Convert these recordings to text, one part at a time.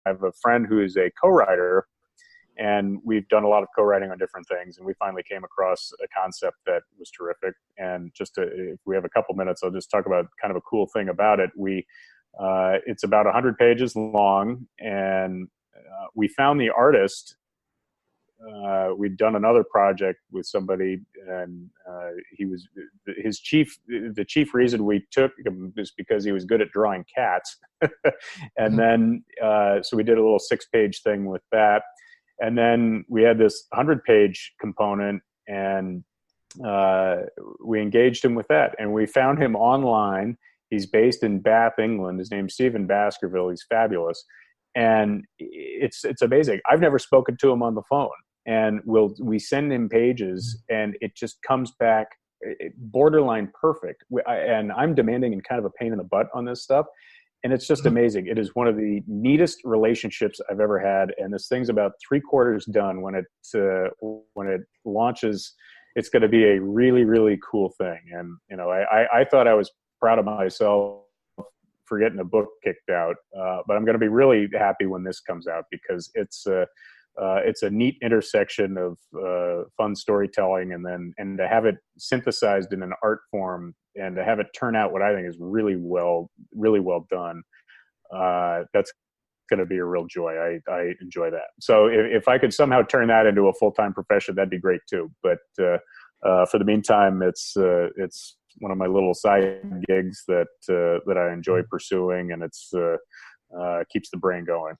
have a friend who is a co-writer, and we've done a lot of co-writing on different things. And we finally came across a concept that was terrific. And if we have a couple minutes, I'll just talk about kind of a cool thing about it. It's about 100 pages long, and we found the artist. We'd done another project with somebody, and the chief reason we took him was because he was good at drawing cats. And then, so we did a little 6-page thing with that. And then we had this 100-page component, and we engaged him with that. And we found him online. He's based in Bath, England. His name's Stephen Baskerville. He's fabulous. And it's amazing. I've never spoken to him on the phone. And we send him pages, and it just comes back borderline perfect. And I'm demanding and kind of a pain in the butt on this stuff. And it's just amazing. It is one of the neatest relationships I've ever had. And this thing's about 3/4 done. When it launches, it's going to be a really, really cool thing. And, I thought I was proud of myself for getting a book kicked out. But I'm going to be really happy when this comes out, because it's a neat intersection of fun storytelling, and to have it synthesized in an art form, and to have it turn out what I think is really well done. That's going to be a real joy. I enjoy that. So if I could somehow turn that into a full-time profession, that'd be great too. But for the meantime, it's one of my little side gigs that I enjoy pursuing, and it's keeps the brain going.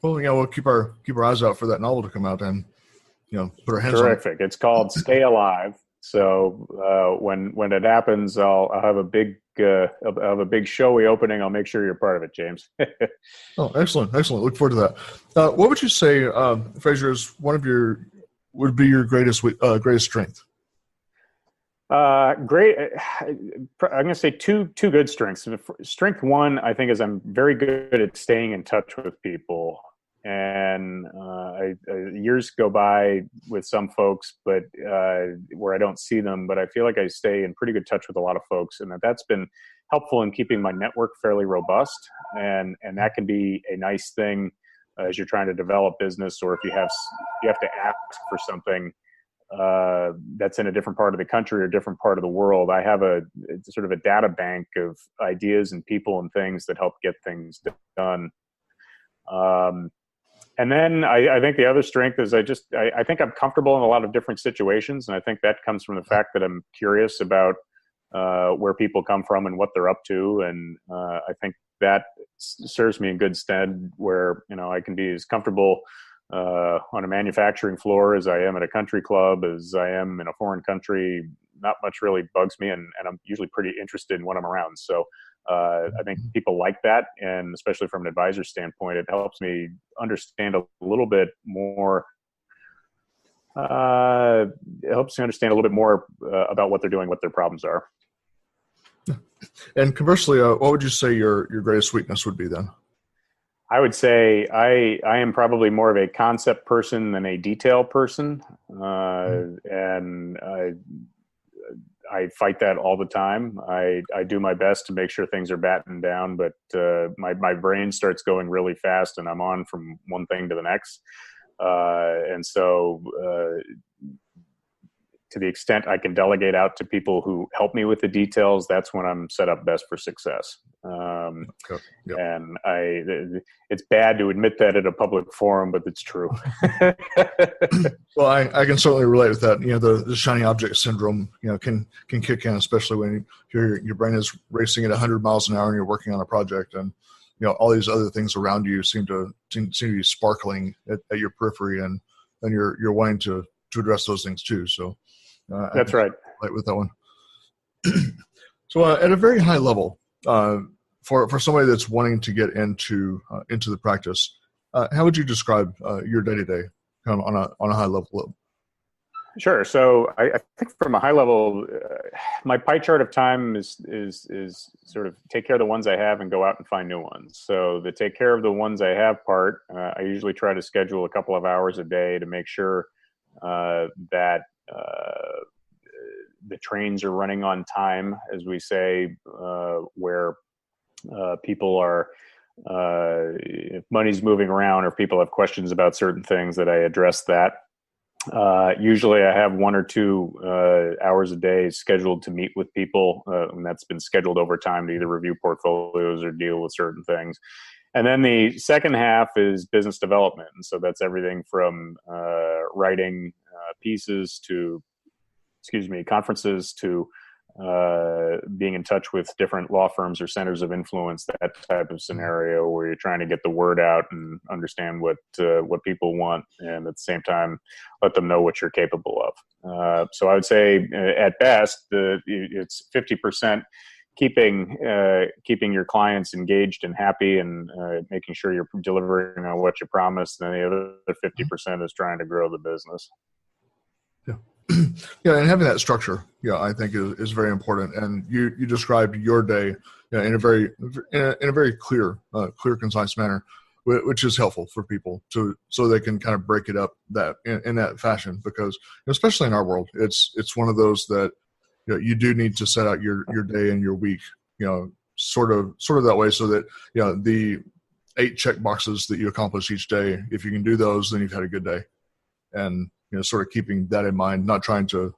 Well, we'll keep our eyes out for that novel to come out, and put our hands on it. Terrific. It's called Stay Alive. So when it happens, I'll have a big showy opening. I'll make sure you're part of it, James. Oh, excellent. Look forward to that. What would you say, Frazer, is would be your greatest strength? Great. I'm going to say two good strengths. Strength one, I think, is I'm very good at staying in touch with people. And years go by with some folks, but where I don't see them, but I feel like I stay in pretty good touch with a lot of folks, and that's been helpful in keeping my network fairly robust. And that can be a nice thing as you're trying to develop business, or if you have to ask for something that's in a different part of the country or different part of the world. I have it's sort of a data bank of ideas and people and things that help get things done. And then I think the other strength is I think I'm comfortable in a lot of different situations. And I think that comes from the fact that I'm curious about where people come from and what they're up to. And I think that serves me in good stead, where, I can be as comfortable on a manufacturing floor as I am at a country club, as I am in a foreign country. Not much really bugs me, and I'm usually pretty interested in what I'm around. So I think people like that, and especially from an advisor standpoint, it helps me understand a little bit more. It helps me understand a little bit more about what they're doing, what their problems are. And conversely, what would you say your greatest weakness would be then? I would say I am probably more of a concept person than a detail person, and I fight that all the time. I do my best to make sure things are battened down, but my brain starts going really fast, and I'm on from one thing to the next. And so to the extent I can delegate out to people who help me with the details, that's when I'm set up best for success. Yep. And it's bad to admit that at a public forum, but it's true. Well, I can certainly relate with that. The shiny object syndrome, can kick in, especially when your brain is racing at 100 miles an hour and you're working on a project, and all these other things around you seem to be sparkling at your periphery, and you're wanting to address those things too. So that's right. Right with that one. So at a very high level, for somebody that's wanting to get into the practice, how would you describe your day-to-day kind of on a high level? Sure. So I think from a high level, my pie chart of time is sort of take care of the ones I have and go out and find new ones. So the take care of the ones I have part, I usually try to schedule a couple of hours a day to make sure that the trains are running on time, as we say, where people are if money's moving around or people have questions about certain things, that I address that. Usually I have 1 or 2 hours a day scheduled to meet with people, and that's been scheduled over time to either review portfolios or deal with certain things. And then the second half is business development. And so that's everything from writing pieces to, conferences to being in touch with different law firms or centers of influence, that type of scenario where you're trying to get the word out and understand what people want, and at the same time let them know what you're capable of. So I would say at best it's 50% keeping your clients engaged and happy, and making sure you're delivering on what you promised, and then the other 50% is trying to grow the business. Yeah. Yeah, and having that structure, I think is very important. And you described your day in a very clear, concise manner, which is helpful for people so they can kind of break it up in that fashion, because especially in our world, it's one of those that you do need to set out your day and your week, sort of that way, so that the 8 check boxes that you accomplish each day, if you can do those, then you've had a good day. And sort of keeping that in mind, not trying to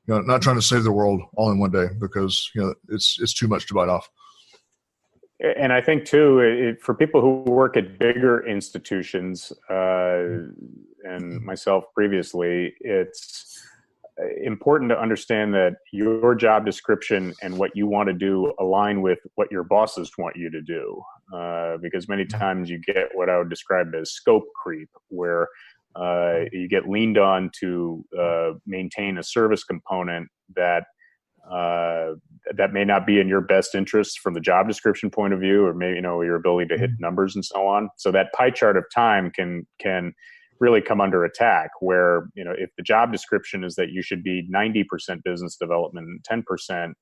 save the world all in one day, because it's too much to bite off. And I think too, for people who work at bigger institutions, and myself previously, it's important to understand that your job description and what you want to do align with what your bosses want you to do, because many times you get what I would describe as scope creep, where you get leaned on to maintain a service component that may not be in your best interest from the job description point of view, or maybe your ability to hit numbers and so on. So that pie chart of time can really come under attack, where if the job description is that you should be 90% business development and 10%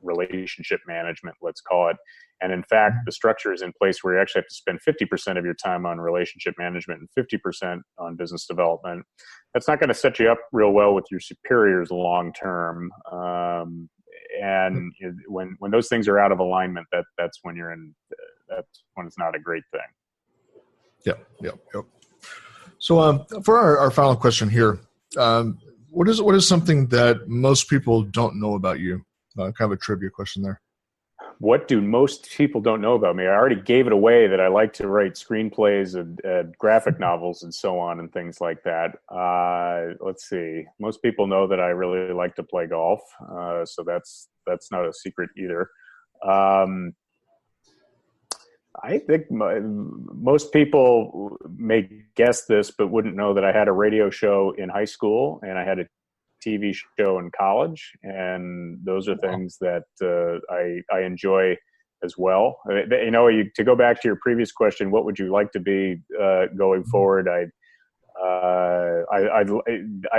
relationship management, let's call it, and in fact the structure is in place where you actually have to spend 50% of your time on relationship management and 50% on business development, that's not going to set you up real well with your superiors long term. And when those things are out of alignment, that's when that's when it's not a great thing. Yep. So for our final question here, what is something that most people don't know about you? Kind of a trivia question there. What do most people don't know about me? I already gave it away that I like to write screenplays and graphic novels and so on and things like that. Let's see. Most people know that I really like to play golf, so that's not a secret either. I think most people may guess this, but wouldn't know that I had a radio show in high school and I had a TV show in college, and those are things that I enjoy as well. To go back to your previous question, what would you like to be going forward? I'd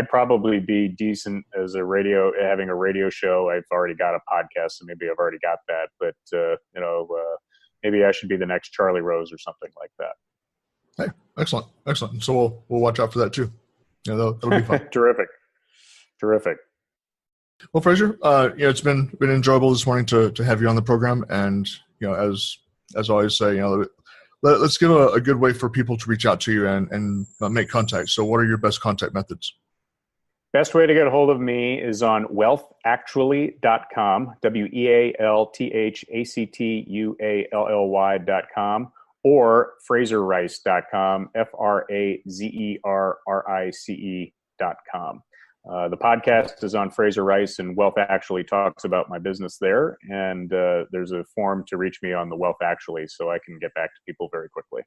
probably be decent as having a radio show. I've already got a podcast, so maybe I've already got that. But maybe I should be the next Charlie Rose or something like that. Hey, excellent. So we'll watch out for that too. That'll be fun. Terrific. Well, Frazer, it's been enjoyable this morning to have you on the program, and as I always say, let's give a good way for people to reach out to you and make contact. So, what are your best contact methods? Best way to get a hold of me is on wealthactually.com, wealthactually.com, or frazerrice.com, FRAZERRICE.com. The podcast is on Frazer Rice, and Wealth Actually talks about my business there. And there's a form to reach me on the Wealth Actually, so I can get back to people very quickly.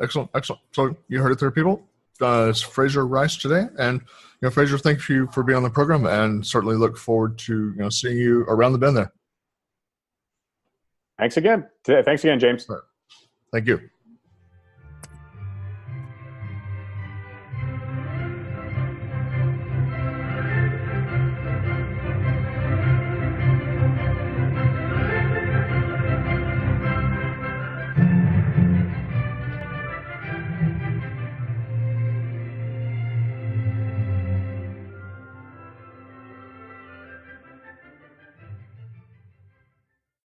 Excellent. So you heard it there, people. It's Frazer Rice today. And, Frazer, thank you for being on the program, and certainly look forward to, seeing you around the bend there. Thanks again, James. Right. Thank you.